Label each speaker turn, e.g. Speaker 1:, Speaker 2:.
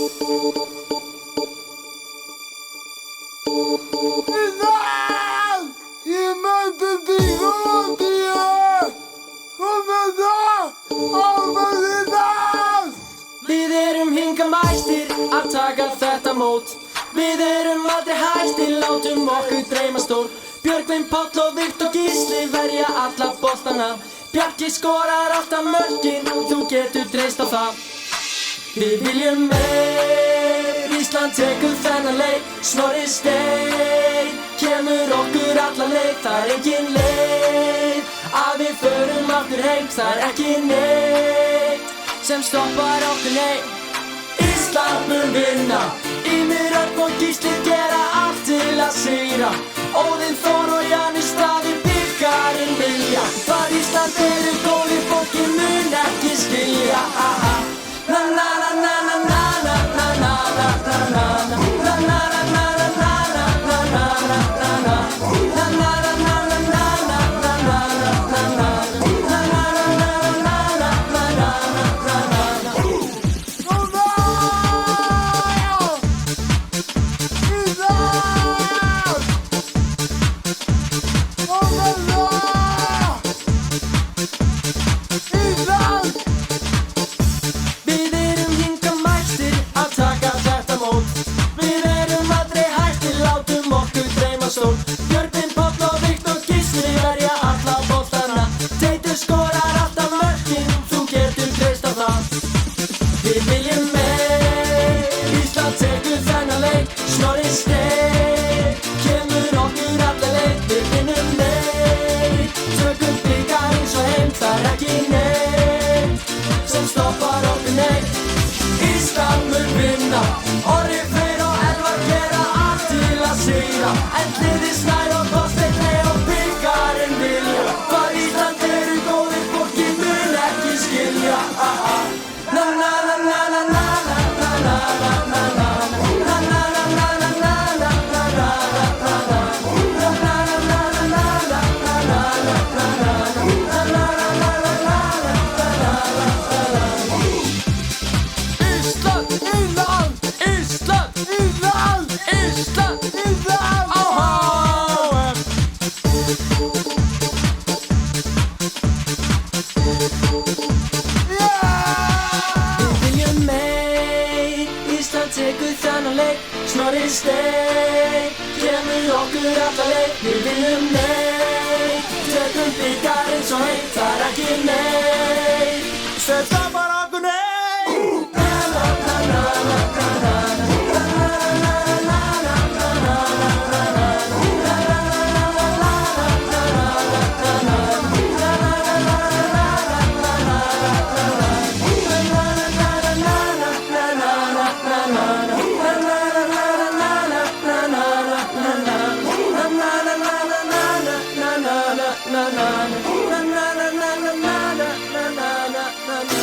Speaker 1: Ég mætti til Kólumbíu, komið það, alveg í dag.
Speaker 2: Við erum hingað mættir að taka þetta mót. Við erum aldrei hættir, látum okkur dreyma stór. Björgvin, Páll og Viktor Gísli verja alla boltana. Bjarki skorar alltaf mörkin, þú getur treyst á það. Við viljum meir, Ísland tekur þennan leik. Snorri Steinn kemur okkur alla leið. Það er engin leið að við förum aftur heim. Það er ekki neitt sem stoppar okkur, nei. Ísland mun vinna, Ýmir Örn og Gísli gera allt til að sigra. Óðinn Þór og Janus Daði bikarinn vilja. Hvað Ísland eru góðir, fólki mun ekki skilja. Na na na na na na na na na na na na na na na Björgvin, Páll og Viktor Gísli verja alla boltana. Teitur skorar alltaf mörkin, þú getur treyst á það. Við viljum meir, Ísland tekur þennan leik. Snorri Steinn kemur okkur alla leið. Við vinnum meir, tökum bikarinn svo heim. Það er ekki neitt sem stoppar okkur, nei. Ísland mun vinna, Orri Freyr og Elvar gera allt til að sigra. Liði Snær og Þorsteinn Freyr og bikarinn vilja. Hvað Ísland eru góðir, fólki mun ekki skilja. Na na na na na na na na na na na na na na na na Ísland, Ísland, Ísland, Ísland, Ísland. Tekur þennan leik. Snorri Steinn kemur okkur alla leið. Við viljum meir, tökum bikarinn svo heim. Það er ekki neitt sem stoppar okkur, nei. Na na na na na na na na na na na na na na.